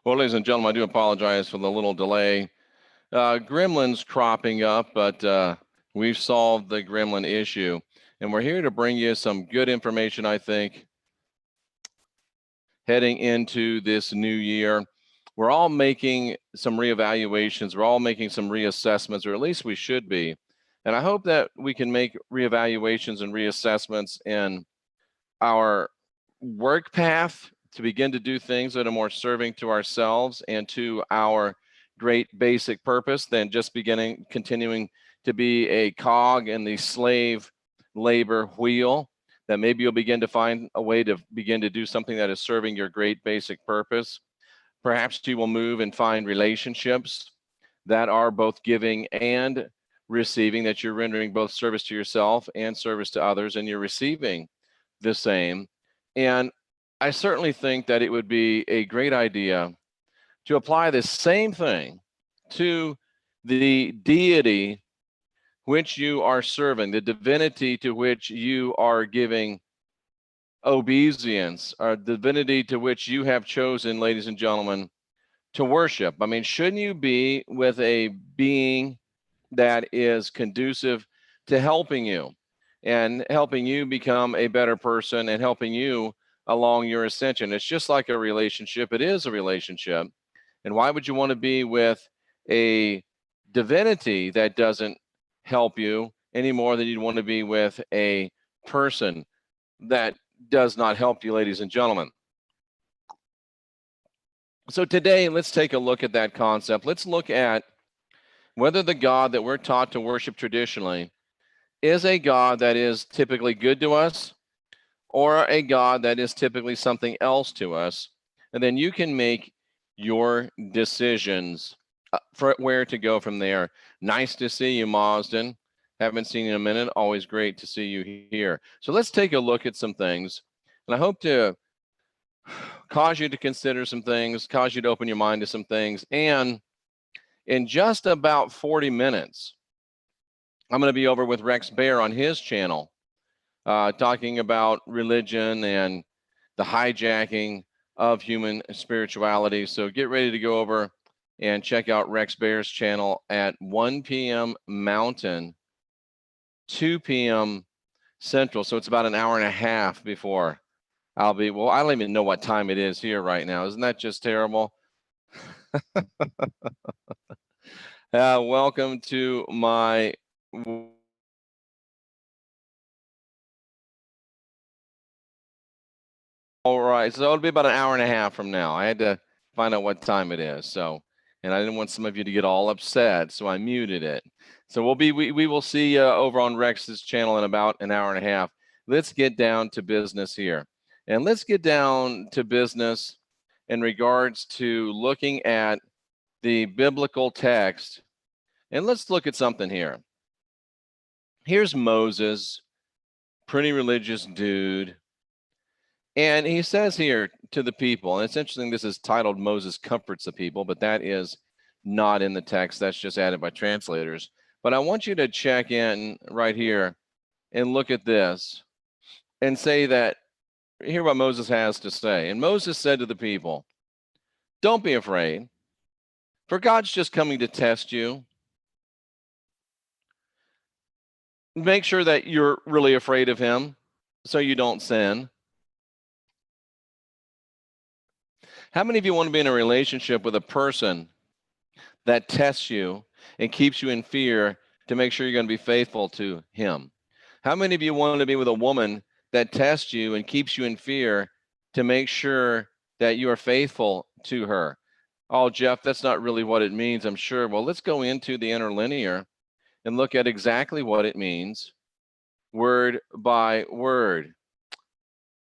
Well, ladies and gentlemen, I do apologize for the little delay. Gremlins cropping up, but we've solved the gremlin issue. And we're here to bring you some good information, I think, heading into this new year. We're all making some reevaluations. We're all making some reassessments, or at least we should be. And I hope that we can make reevaluations and reassessments in our work path to begin to do things that are more serving to ourselves and to our great basic purpose than just continuing to be a cog in the slave labor wheel. That maybe you'll begin to find a way to begin to do something that is serving your great basic purpose. Perhaps you will move and find relationships that are both giving and receiving, that you're rendering both service to yourself and service to others, and you're receiving the same. And I certainly think that it would be a great idea to apply the same thing to the deity which you are serving, the divinity to which you are giving obeisance, or divinity to which you have chosen, ladies and gentlemen, to worship. I mean, shouldn't you be with a being that is conducive to helping you and helping you become a better person and helping you along your ascension? It's just like a relationship. It is a relationship. And why would you want to be with a divinity that doesn't help you any more than you'd want to be with a person that does not help you, ladies and gentlemen? So today, let's take a look at that concept. Let's look at whether the God that we're taught to worship traditionally is a God that is typically good to us or a God that is typically something else to us. And then you can make your decisions for where to go from there. Nice to see you, Marsden. Haven't seen you in a minute. Always great to see you here. So let's take a look at some things. And I hope to cause you to consider some things, cause you to open your mind to some things. And in just about 40 minutes, I'm going to be over with Rex Bear on his channel, talking about religion and the hijacking of human spirituality. So get ready to go over and check out Rex Bear's channel at 1 p.m. Mountain, 2 p.m. Central. So it's about an hour and a half before I'll be, well, I don't even know what time it is here right now. Isn't that just terrible? Welcome to my all right, so it'll be about an hour and a half from now. I had to find out what time it is. So, and I didn't want some of you to get all upset, so I muted it. So we will see you over on Rex's channel in about an hour and a half. Let's get down to business here. And let's get down to business in regards to looking at the biblical text. And let's look at something here. Here's Moses, pretty religious dude. And he says here to the people, and it's interesting, this is titled Moses Comforts the People, but that is not in the text. That's just added by translators. But I want you to check in right here and look at this and say that, hear what Moses has to say. And Moses said to the people, don't be afraid, for God's just coming to test you. Make sure that you're really afraid of him so you don't sin. How many of you want to be in a relationship with a person that tests you and keeps you in fear to make sure you're going to be faithful to him? How many of you want to be with a woman that tests you and keeps you in fear to make sure that you are faithful to her? Oh, Jeff, that's not really what it means, I'm sure. Well, let's go into the interlinear and look at exactly what it means, word by word.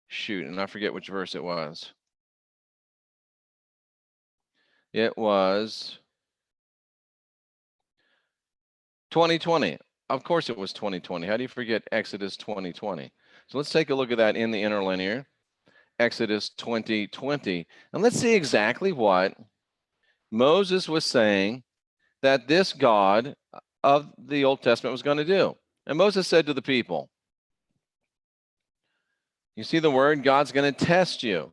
Shoot, and I forget which verse it was. It was 2020. Of course it was 2020. How do you forget Exodus 2020? So let's take a look at that in the interlinear. Exodus 2020. And let's see exactly what Moses was saying that this God of the Old Testament was going to do. And Moses said to the people, you see the word, God's going to test you.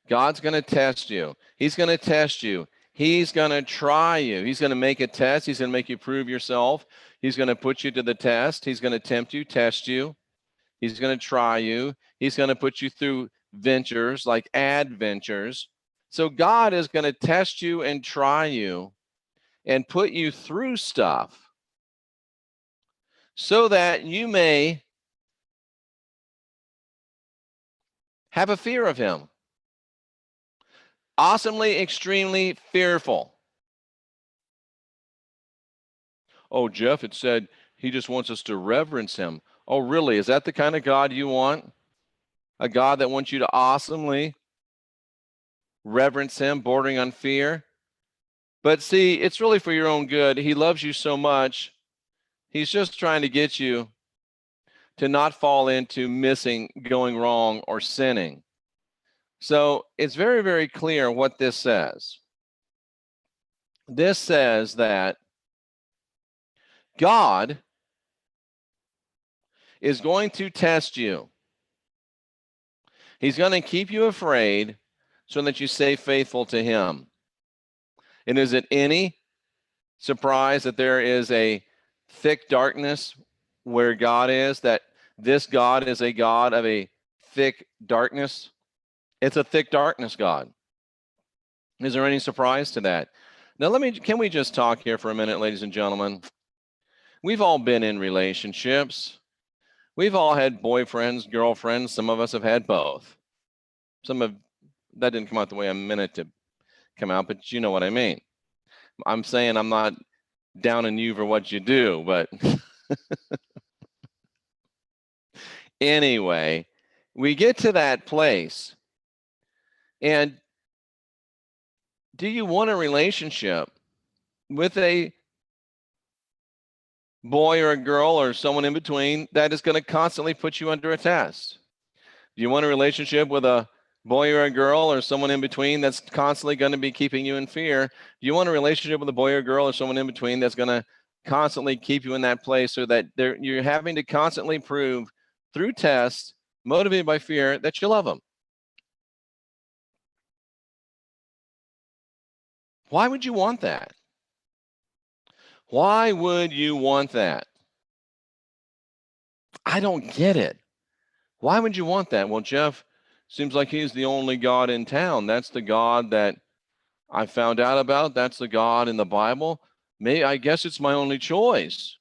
God's going to test you. He's going to test you. He's going to try you. He's going to make a test. He's going to make you prove yourself. He's going to put you to the test. He's going to tempt you, test you. He's going to try you. He's going to put you through ventures like adventures. So God is going to test you and try you and put you through stuff so that you may have a fear of him. Awesomely, extremely fearful. Oh, Jeff, it said he just wants us to reverence him. Oh, really? Is that the kind of God you want? A God that wants you to awesomely reverence him, bordering on fear? But see, it's really for your own good. He loves you so much. He's just trying to get you to not fall into missing, going wrong, or sinning. So it's very, very clear what this says. This says that God is going to test you. He's going to keep you afraid so that you stay faithful to him. And is it any surprise that there is a thick darkness where God is, that this God is a God of a thick darkness? It's a thick darkness God. Is there any surprise to that? Now, can we just talk here for a minute, ladies and gentlemen? We've all been in relationships. We've all had boyfriends, girlfriends. Some of us have had both. That didn't come out the way I meant it to come out, but you know what I mean. I'm saying I'm not down on you for what you do, but anyway, we get to that place. And do you want a relationship with a boy or a girl or someone in between that is going to constantly put you under a test? Do you want a relationship with a boy or a girl or someone in between that's constantly going to be keeping you in fear? Do you want a relationship with a boy or girl or someone in between that's going to constantly keep you in that place so that you're having to constantly prove through tests, motivated by fear, that you love them? Why would you want that? Why would you want that? I don't get it. Why would you want that? Well, Jeff, seems like he's the only God in town. That's the God that I found out about. That's the God in the Bible. I guess it's my only choice.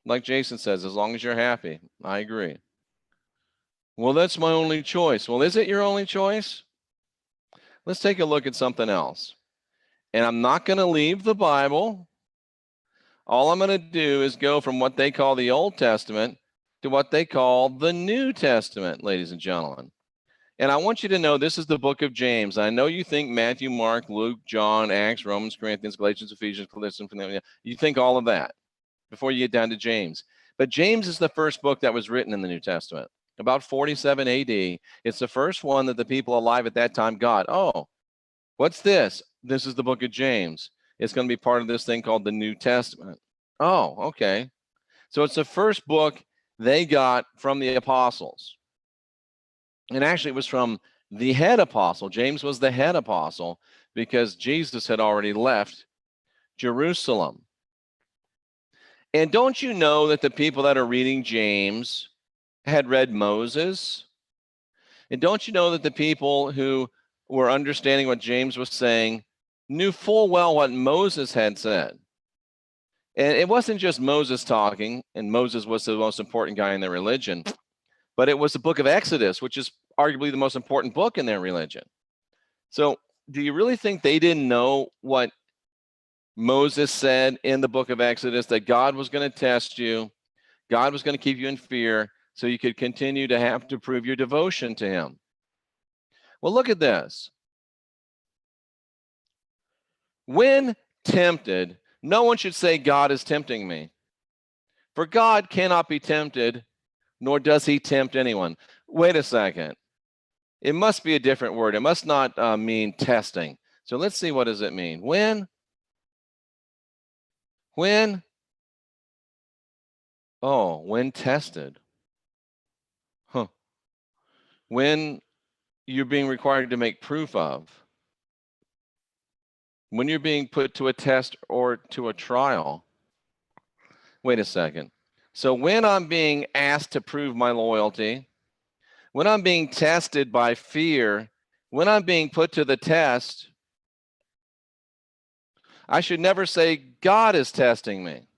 Like Jason says, as long as you're happy. I agree. Well, that's my only choice. Well, is it your only choice? Let's take a look at something else. And I'm not going to leave the Bible. All I'm going to do is go from what they call the Old Testament to what they call the New Testament, ladies and gentlemen. And I want you to know this is the book of James. I know you think Matthew, Mark, Luke, John, Acts, Romans, Corinthians, Galatians, Ephesians, Colossians, you think all of that before you get down to James. But James is the first book that was written in the New Testament, about 47 AD. It's the first one that the people alive at that time got. Oh, what's this? This is the book of James. It's going to be part of this thing called the New Testament. Oh, okay. So it's the first book they got from the apostles. And actually, it was from the head apostle. James was the head apostle because Jesus had already left Jerusalem. And don't you know that the people that are reading James had read Moses? And don't you know that the people who were understanding what James was saying knew full well what Moses had said? And it wasn't just Moses talking, and Moses was the most important guy in their religion, but it was the book of Exodus, which is arguably the most important book in their religion. So do you really think they didn't know what Moses said in the book of Exodus, that God was going to test you, God was going to keep you in fear so you could continue to have to prove your devotion to him? Well, look at this. When tempted, no one should say, God is tempting me. For God cannot be tempted, nor does he tempt anyone. Wait a second. It must be a different word. It must not mean testing. So let's see, what does it mean? When? Oh, when tested. Huh. When you're being required to make proof of. When you're being put to a test or to a trial. Wait a second. So when I'm being asked to prove my loyalty, when I'm being tested by fear, when I'm being put to the test, I should never say God is testing me.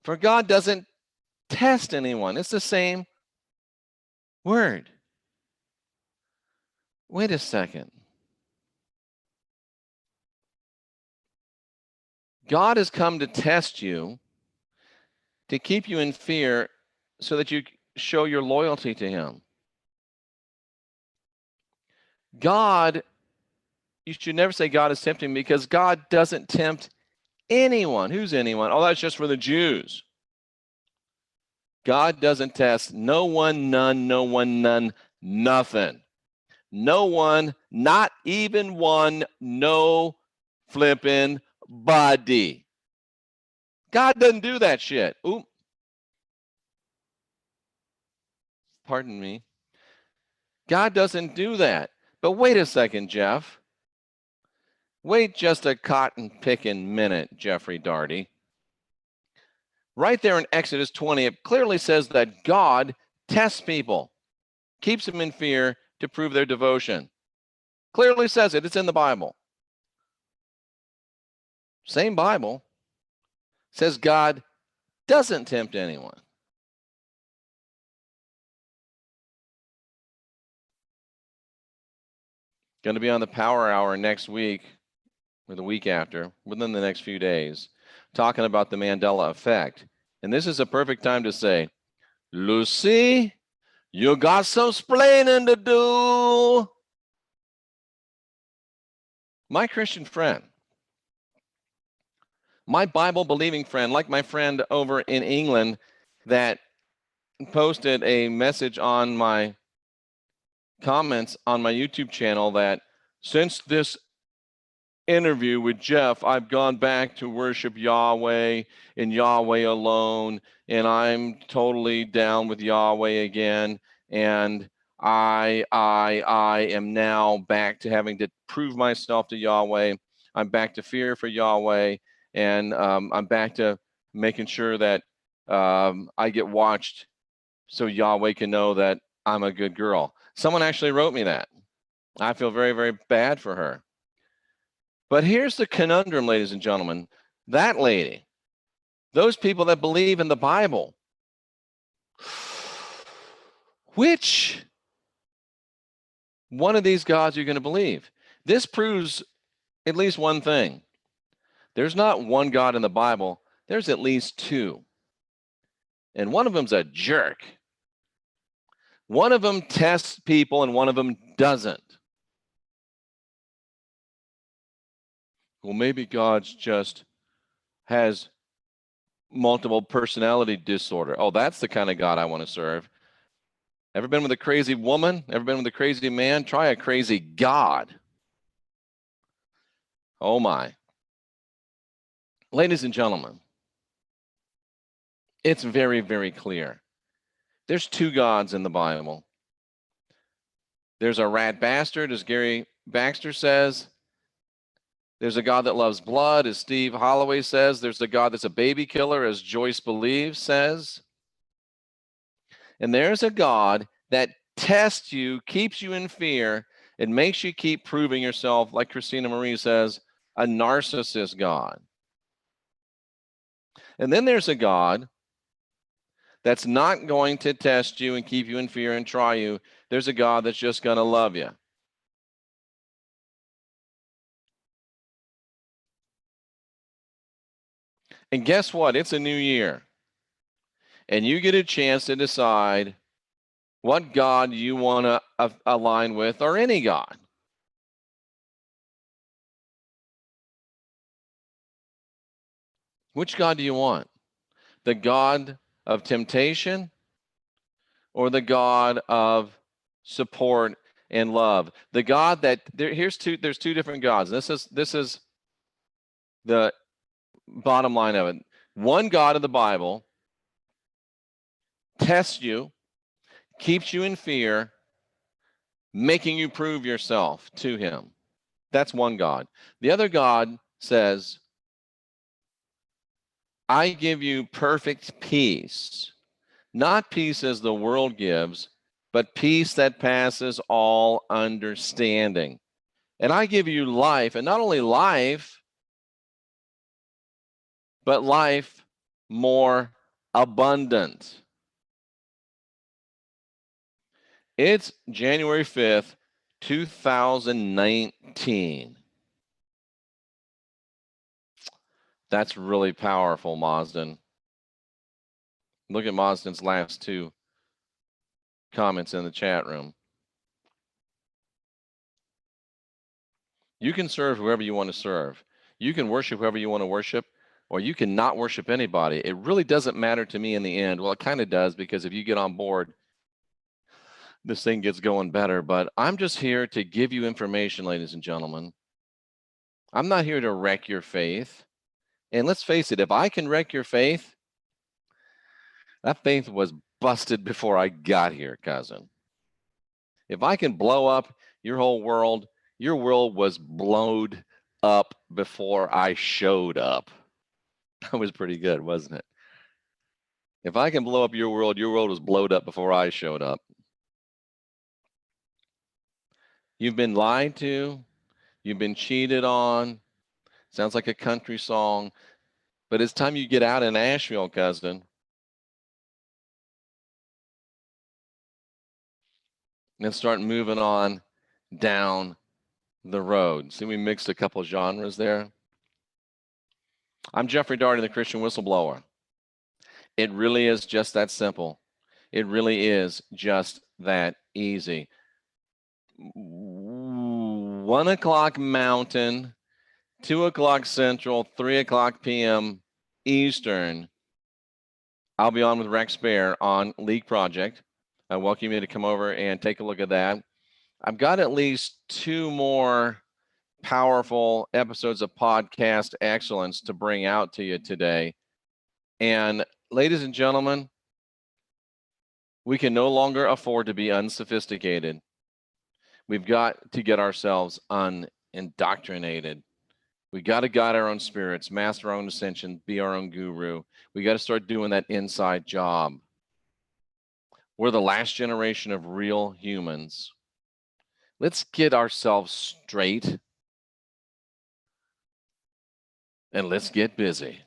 For God doesn't test anyone. It's the same word. Wait a second. God has come to test you, to keep you in fear so that you show your loyalty to him. God, you should never say God is tempting because God doesn't tempt anyone. Who's anyone? Oh, that's just for the Jews. God doesn't test no one, none, no one, none, nothing. No one, not even one, no flipping body. God doesn't do that shit. Ooh. Pardon me. God doesn't do that. But wait a second, Jeff. Wait just a cotton picking minute, Jeffrey Daugherty. Right there in Exodus 20, it clearly says that God tests people, keeps them in fear to prove their devotion. Clearly says it. It's in the Bible. Same Bible says God doesn't tempt anyone. Going to be on the Power Hour next week or the week after, within the next few days, talking about the Mandela effect. And this is a perfect time to say, Lucy, you got some splaining to do. My Christian friend, my Bible-believing friend, like my friend over in England that posted a message on my comments on my YouTube channel that since this interview with Jeff, I've gone back to worship Yahweh and Yahweh alone, and I'm totally down with Yahweh again, and I am now back to having to prove myself to Yahweh. I'm back to fear for Yahweh, and I'm back to making sure that I get watched so Yahweh can know that I'm a good girl. Someone actually wrote me that. I feel very, very bad for her. But here's the conundrum, ladies and gentlemen. That lady, those people that believe in the Bible, which one of these gods are you going to believe? This proves at least one thing. There's not one God in the Bible. There's at least two. And one of them's a jerk. One of them tests people and one of them doesn't. Well, maybe God's just has multiple personality disorder. Oh, that's the kind of God I want to serve. Ever been with a crazy woman? Ever been with a crazy man? Try a crazy God. Oh my. Ladies and gentlemen, it's very, very clear. There's two gods in the Bible. There's a rat bastard, as Gary Baxter says. There's a God that loves blood, as Steve Holloway says. There's a God that's a baby killer, as Joyce Believe says. And there's a God that tests you, keeps you in fear, and makes you keep proving yourself, like Christina Marie says, a narcissist God. And then there's a God that's not going to test you and keep you in fear and try you. There's a God that's just going to love you. And guess what? It's a new year. And you get a chance to decide what God you want to align with, or any God. Which God do you want? The God of temptation or the God of support and love? The God that there's two different gods. This is the bottom line of it. One God of the Bible tests you, keeps you in fear, making you prove yourself to him. That's one God. The other God says, I give you perfect peace, not peace as the world gives, but peace that passes all understanding. And I give you life, and not only life, but life more abundant. It's January 5th, 2019. That's really powerful, Mazden. Look at Mazden's last two comments in the chat room. You can serve whoever you want to serve. You can worship whoever you want to worship, or you can not worship anybody. It really doesn't matter to me in the end. Well, it kind of does, because if you get on board, this thing gets going better. But I'm just here to give you information, ladies and gentlemen. I'm not here to wreck your faith. And let's face it, if I can wreck your faith, that faith was busted before I got here, cousin. If I can blow up your whole world, your world was blown up before I showed up. That was pretty good, wasn't it? If I can blow up your world was blowed up before I showed up. You've been lied to. You've been cheated on. Sounds like a country song. But it's time you get out in Asheville, cousin. And start moving on down the road. See, we mixed a couple genres there. I'm Jeffrey Daugherty, the Christian Whistleblower. It really is just that simple. It really is just that easy. 1 o'clock Mountain, 2 o'clock Central, 3 o'clock p.m. Eastern. I'll be on with Rex Bear on Leak Project. I welcome you to come over and take a look at that. I've got at least 2 more powerful episodes of podcast excellence to bring out to you today. And ladies and gentlemen, we can no longer afford to be unsophisticated. We've got to get ourselves unindoctrinated. We got to guide our own spirits, master our own ascension, be our own guru. We got to start doing that inside job. We're the last generation of real humans. Let's get ourselves straight and let's get busy.